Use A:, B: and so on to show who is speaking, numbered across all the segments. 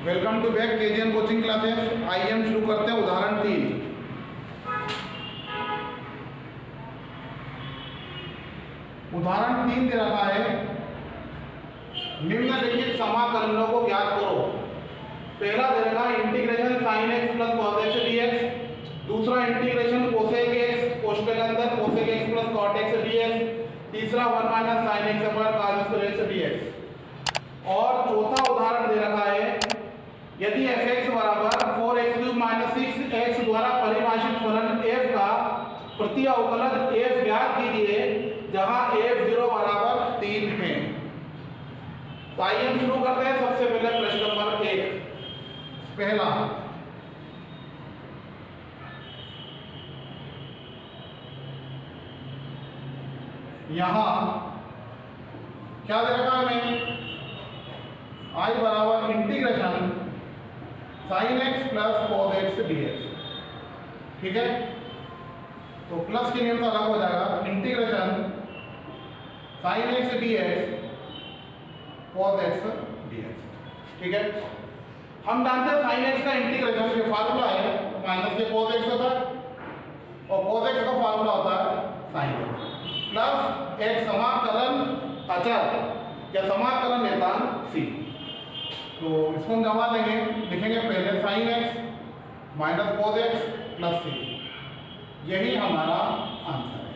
A: Welcome to back KGN coaching classes. आइए हम शुरू करते हैं उदाहरण 3। उदाहरण 3 दे रखा है, निम्नलिखित समाकलनों को ज्ञात करो। पहला दे रखा है integration sin x plus cos x dx, दूसरा इंटीग्रेशन cosec x कोष्ठक के अंदर cosec x plus cot x dx, तीसरा 1 minus sin x upon cos square x dx। और चौथा उदाहरण दे रखा है, यदि fx बराबर 4x³ माइनस 6x द्वारा परिभाषित फलन f का प्रति अवकलज f ज्ञात कीजिए जहां f0 बराबर 3 है। तो आइए हम शुरू करते हैं। सबसे पहले प्रश्न नंबर 1 पहला, यहां क्या दे रखा है हमें, I बराबर integration sin x plus cos x dx। ठीक है, तो प्लस के नियम से अलग हो जाएगा, integration sin x dx cos x dx। ठीक है, हम जानते हैं sin x का इंटीग्रेशन जो फार्मूला है माइनस से cos x होता है और cos x का फार्मूला होता है sin x प्लस एक समाकलन अचर या समाकलन नियतांक c। तो इसको हम जमा देंगे, लिखेंगे पहले sin x minus cos x plus c। यही हमारा आंसर है।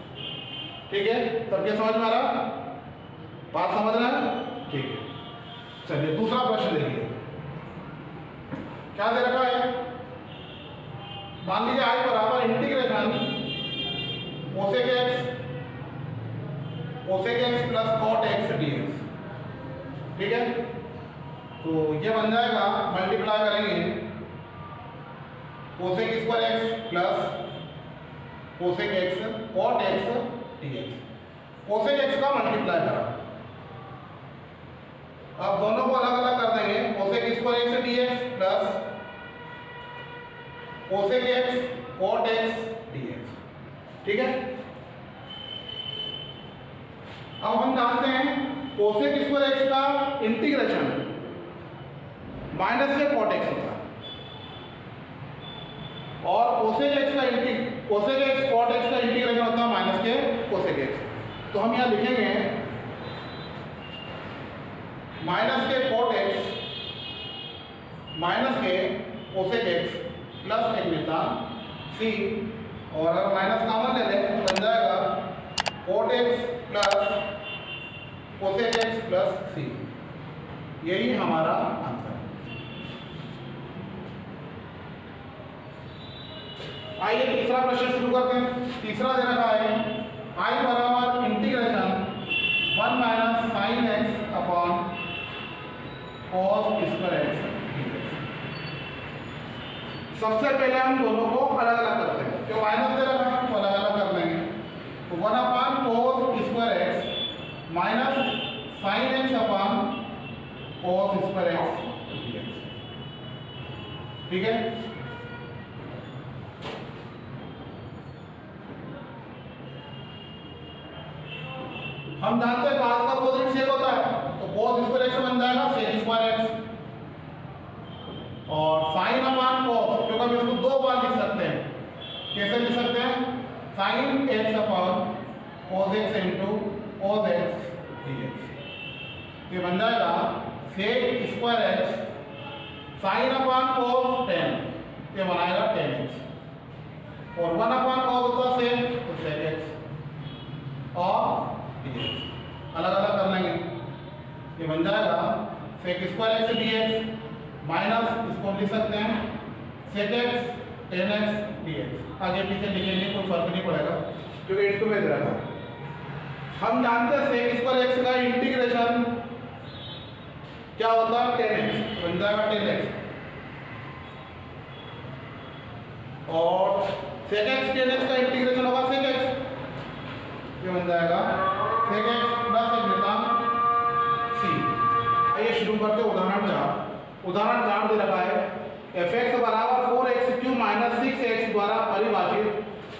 A: ठीक है, सबके समझ में आ रहा, बात समझ रहे हैं? ठीक है, चलिए दूसरा प्रश्न देखिए। क्या दे रखा है, मान लीजिए I बराबर integration cosec x plus cot x dx। ठीक है, तो ये बन जाएगा, मल्टीप्लाई करेंगे cosec square x plus cosec x cot x dx। cosec x का मल्टीप्लाई करा, अब दोनों को अलग अलग कर देंगे, cosec square x dx plus cosec x cot x dx। ठीक है, अब हम जानते हैं cosec स्क्वायर x का इंटीग्रेशन माइनस से cot x होता है और cosec x cot x का इंटीग्रेशन होता है माइनस के cosec x। तो हम यहाँ लिखेंगे माइनस के cot x माइनस के cosec x प्लस एक नियतांक c, और अगर माइनस कॉमन ले लें तो बन जाएगा cot x plus cosec x plus c। यही हमारा आंसर है। आइए तीसरा प्रश्न शुरू करते हैं। तीसरा दे रखा है, I बराबर integration 1 minus sin x upon cos square x dx। सबसे पहले हम दोनों को अलग अलग करते हैं, जो माइनस दे रखा है तो अलग अलग कर लेंगे। तो 1 upon cos square x minus sin x upon cos square x dx। ठीक है, हम जानते हैं cos का अपोजिट sec होता है, तो cos स्क्वायर x बन जाएगा sec स्क्वायर x, और sin अपॉन cos, क्योंकि हम इसको दो बार लिख सकते हैं। कैसे लिख सकते हैं, sin x upon cos x into cos x dx। ये बन जाएगा sec square x sin upon cos 10, ये बनाएगा 10x, और 1 अपॉन cos होता है sec, तो sec x और अलग अलग कर लेंगे। ये बन जाएगा sec square x dx minus, इसको लिख सकते हैं sec x 10x dx। आगे पीछे लिखेंगे कोई फर्क नहीं पड़ेगा क्योंकि इनटू में दे रहा है। हम जानते हैं sec स्क्वायर x का इंटीग्रेशन क्या होता है, 10x, बन जाएगा 10x, और sec x 10x का इंटीग्रेशन होगा sec x, ये बन जाएगा sec x प्लस एक नियतांक c। आइए शुरू करते हैं उदाहरण 4। उदाहरण 4 दे रखा है, fx बराबर 4x³ माइनस 6x द्वारा परिभाषित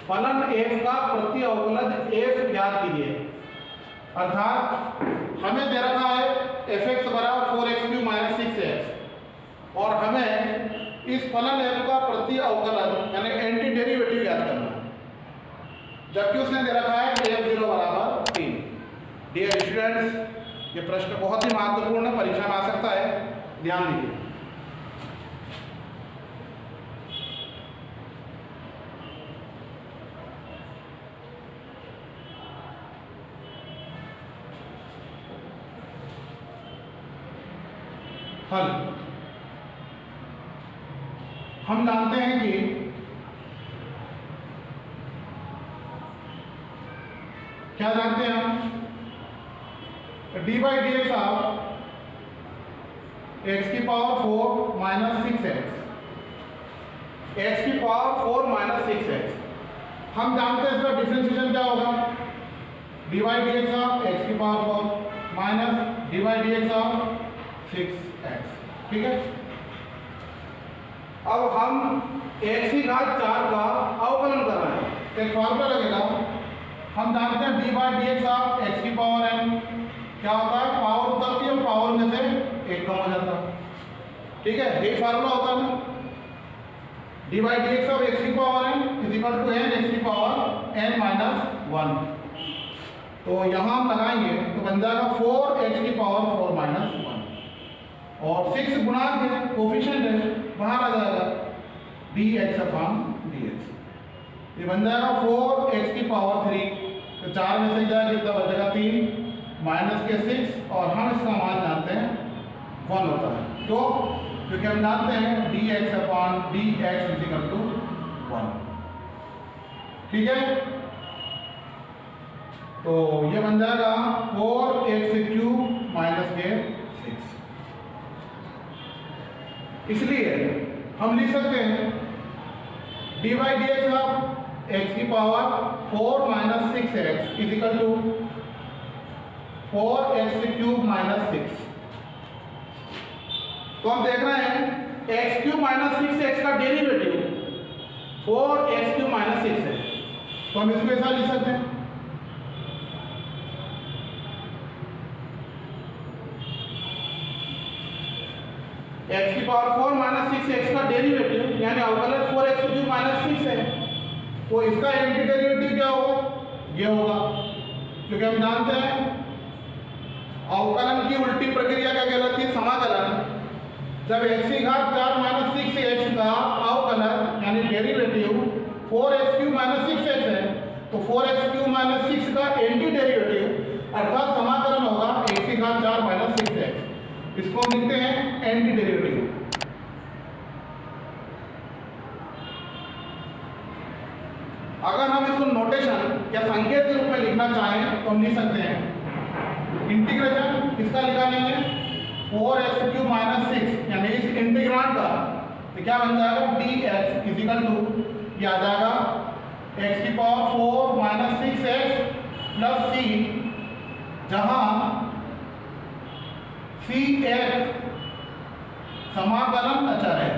A: फलन f का प्रति अवकलज f ज्ञात कीजिए। अर्थात हमें दे रखा है fx बराबर 4x³ माइनस 6x और हमें इस फलन f का प्रति अवकलन यानी एंटी डेरिवेटिव ज्ञात करना है, जबकि उसने दे रखा है f0 बराबर 3। डियर स्टूडेंट्स, ये प्रश्न बहुत ही महत्वपूर्ण है, परीक्षा में आ सकता है, ध्यान दीजिए। हल हम जानते हैं कि क्या जानते हैं हम, d by d x of x की पावर 4 माइनस 6x, एक्स की पावर 4 माइनस 6x। हम जानते हैं इसका डिफरेंशिएशन क्या होगा, d by d x of x की power 4 minus d by d x of 6x। ठीक है, अब हम x की घात 4 का अवकलन कर रहे हैं, तो एक फॉर्मूला लगेगा। हम जानते हैं d by d x of x की पावर n क्या होता है, पावर उतरती है, पावर में से एक कम हो जाता है। ठीक है, यही फार्मूला होता है ना, d by d x of x की power n is equal to n x की पावर n माइनस 1। तो यहाँ हम लगाएंगे तो बन जाएगा 4x की पावर 4 माइनस 1 और 6 गुणांक है, कोफिशिएंट है, बाहर आ जाएगा dx अपॉन dx। ये बन जाएगा 4x की पावर 3, तो 4 में से जाएगा कितना बचेगा 3 माइनस के 6, और हम इसका मान जानते हैं 1 होता है, तो क्योंकि हम जानते हैं dx upon dx is equal to 1। ठीक है, तो ये बन जाएगा 4x क्यूब माइनस के 6। इसलिए हम लिख सकते हैं d by d x of x की power 4 minus 6x is equal to 4x cube minus 6। तो हम देख रहे हैं x क्यूब माइनस 6x का डेरिवेटिव 4x क्यूब माइनस 6 है, तो हम इसको ऐसा लिख सकते हैं x की पावर 4 माइनस 6x का डेरिवेटिव यानी अवकलन 4x क्यूब माइनस 6 है, तो इसका एंटी डेरिवेटिव क्या होगा, ये होगा, क्योंकि हम जानते हैं अवकलन की उल्टी प्रक्रिया क्या कहलाती है, समाकलन। जब x की घात 4 माइनस 6x का अवकलन यानी derivative 4x cube minus 6x है, तो 4x क्यूब माइनस 6 का एंटी डेरिवेटिव अर्थात समाकलन होगा x की घात 4 माइनस 6x। इसको हम लिखते हैं एंटी डेरिवेटिव। अगर हम इसको नोटेशन या संकेत के रूप में लिखना चाहें तो हम लिख सकते हैं इंटीग्रेशन किसका निकालेंगे 4x क्यूब माइनस 6 यानी इस इंटीग्रांड का, तो क्या बन जाएगा dx इज इक्वल टू ये आ जाएगा x की power 4 minus 6x plus c, जहां c एक समाकलन अचर है,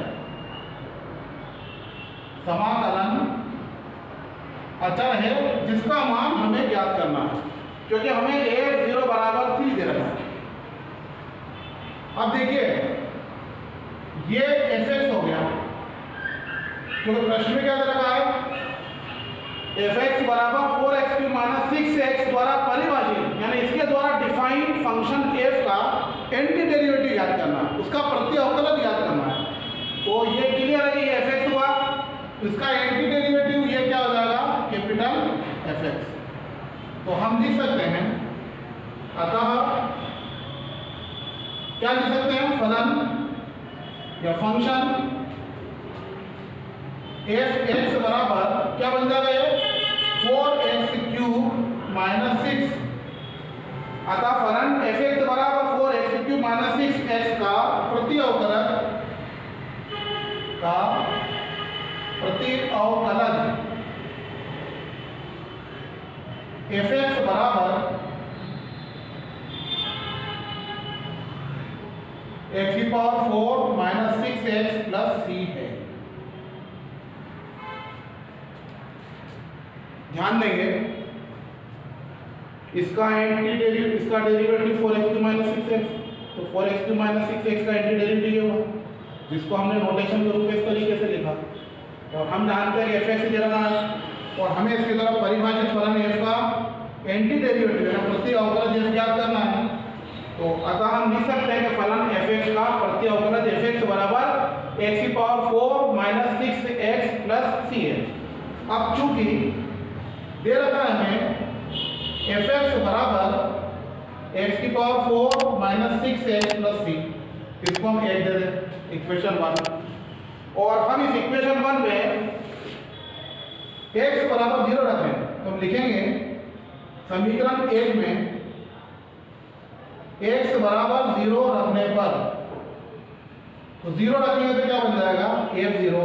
A: समाकलन अचर है जिसका मान हमें ज्ञात करना है, क्योंकि हमें f0 बराबर 3 दे रखा है। अब देखिए ये fx हो गया, क्योंकि प्रश्न में क्या दे रखा है fx बराबर 4x क्यूब माइनस 6x द्वारा परिभाषित यानी इसके द्वारा डिफाइंड फंक्शन f का एंटी डेरिवेटिव याद करना, उसका प्रति अवकलन याद करना है। तो ये क्लियर है कि ये fx हुआ, इसका एंटी डेरिवेटिव ये क्या हो जाएगा कैपिटल fx। तो हम लिख सकते हैं, अतः क्या लिख सकते हैं, फलन या फंक्शन fx बराबर क्या बन जाएगा ये 4x क्यूब माइनस 6, अतः फलन fx बराबर 4x क्यूब माइनस 6x का प्रति अवकलन fx बराबर x की power 4 minus 6x plus c है। ध्यान देंगे इसका derivative 4x cube minus 6x, तो 4x क्यूब माइनस 6x का एंटी डेरिवेटिव होगा, जिसको हमने नोटेशन के रूप में इस तरीके से लिखा, और हम जानते हैं कि एफ एक्स दे रहा है और हमें इसकी तरफ परिभाषित फलन एफ का एंटी डेरिवेटिव है प्रति अवकलज एफ ज्ञात करना है। तो अतः हम लिख सकते हैं कि फलन एफ एक्स का प्रति अवकलज एफ एक्स बराबर एक्स की पावर 4 माइनस 6x प्लस सी है। अब चूंकि दे रखा है हमें एफ एक्स बराबर एक्स की पावर 4 माइनस 6x प्लस सी, इसको हम एक दे दें इक्वेशन 1, और हम इस इक्वेशन 1 में x बराबर 0 रखें तो हम लिखेंगे समीकरण 1 में x बराबर 0 रखने पर, तो 0 रखेंगे तो क्या बन जाएगा f0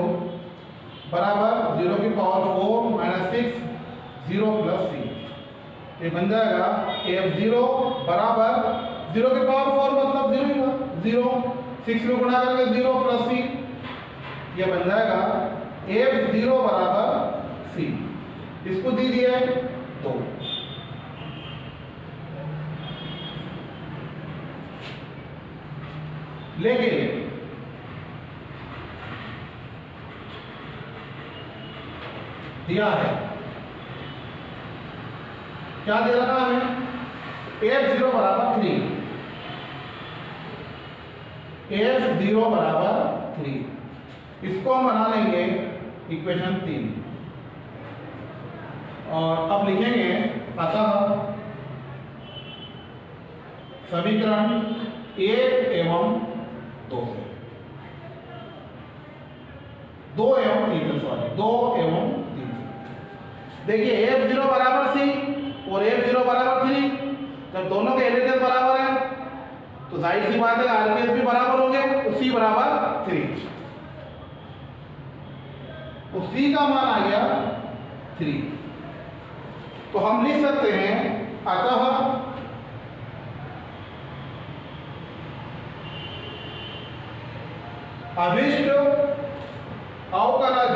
A: बराबर 0 की पावर 4 माइनस 6 0 प्लस सी, ये बन जाएगा f0 बराबर 0 की पावर 4 मतलब 0 ही हुआ 0, 6 में गुणा करके 0 प्लस सी, ये बन जाएगा f0 बराबर सी। इसको दीजिए 2। लेकिन दिया है क्या दे रहा है हमें f0 बराबर 3, f0 बराबर 3, इसको हम बना लेंगे इक्वेशन 3 और अब लिखेंगे अतः समीकरण 1 एवं 2 से 2 एवं 3 से सॉरी 2 एवं 3 से देखिए f0 बराबर c और f0 बराबर 3, जब दोनों के एलएचएस बराबर है तो जाहिर सी बात है आरपीएस भी बराबर होंगे, तो c बराबर 3, तो c का मान आ गया 3। तो हम लिख सकते हैं अतः अभिष्ट अवकलज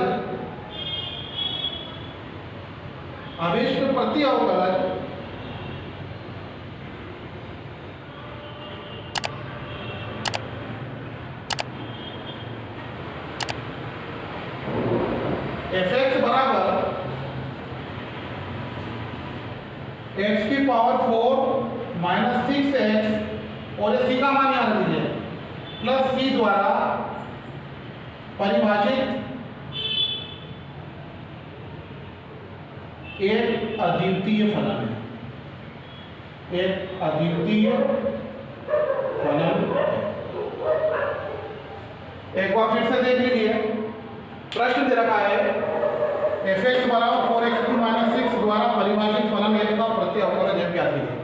A: अभिष्ट प्रति अवकलज एफ एक्स बराबर एक्स की पावर 4 माइनस 6x और सी का मान याद लीजिए प्लस सी द्वारा परिभाषित एक अद्वितीय फलन है, एक अद्वितीय फलन। एक बार फिर से देख लीजिए, प्रश्न दे रखा है एफ एक्स बराबर 4x माइनस 6 द्वारा परिभाषित फलन f का प्रति अवकलज f ज्ञात कीजिए,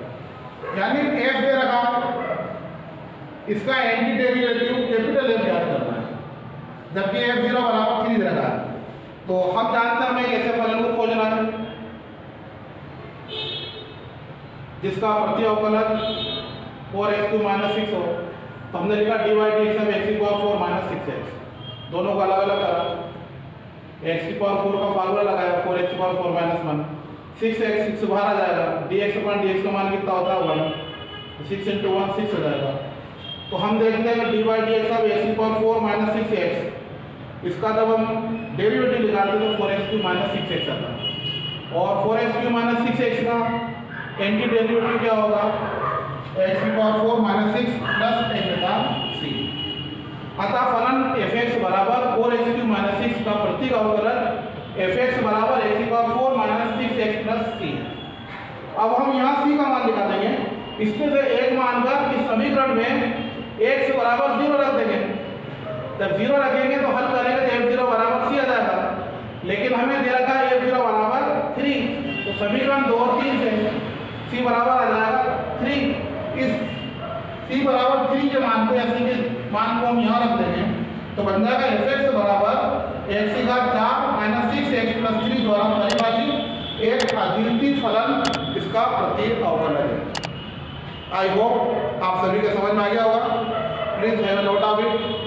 A: यानी f दे रखा इसका एंटी डेरिवेटिव कैपिटल F ज्ञात करना है, जबकि f0 बराबर 3 दे रखा है। तो हम जानते हैं हमें ऐसे फलन को खोजना है जिसका प्रति अवकलज 4x माइनस 6 हो, तो हमने लिखा dy dx of x की पावर 4 माइनस 6x, दोनों को अलग अलग करा, x की पावर 4 का फार्मूला लगाया 4x की पावर 4 माइनस 1, 6x 6 बाहर आ जाएगा, dx अपॉन dx का मान कितना होता है 1, तो 6 into 1 6 हो जाएगा। तो हम देखते हैं कि dy dx of x की पावर 4 माइनस 6x, इसका जब हम डेरिवेटिव निकालते हैं तो 4x माइनस 6x आता है, और 4x माइनस 6x का एंटी डेरिवेटिव क्या होगा x की पावर 4 माइनस 6 प्लस x बटा c। अतः फलन f(x) बराबर 4x माइनस 6 का प्रतीक अवकलज f(x) बराबर x की power 4 minus 6x plus c है। अब हम यहाँ c का मान निकाल देंगे, इसमें से एक मान कर इस समीकरण में x बराबर 0 रख देंगे, जब 0 रखेंगे तो हल करेंगे तो f0 बराबर c आ जाएगा, लेकिन हमें दे रखा है f0 बराबर 3, तो समीकरण 2 और 3 से c बराबर आ जाएगा 3। इस c बराबर 3 के मान को या c के मान को हम यहाँ रख देंगे तो बन जाएगा f(x) बराबर x की घात 4 माइनस 6x प्लस 3 द्वारा परिभाषित एक अद्वितीय फलन इसका प्रतीक अवकलज है। आई होप आप सभी के समझ में आ गया होगा। Please have a note of it.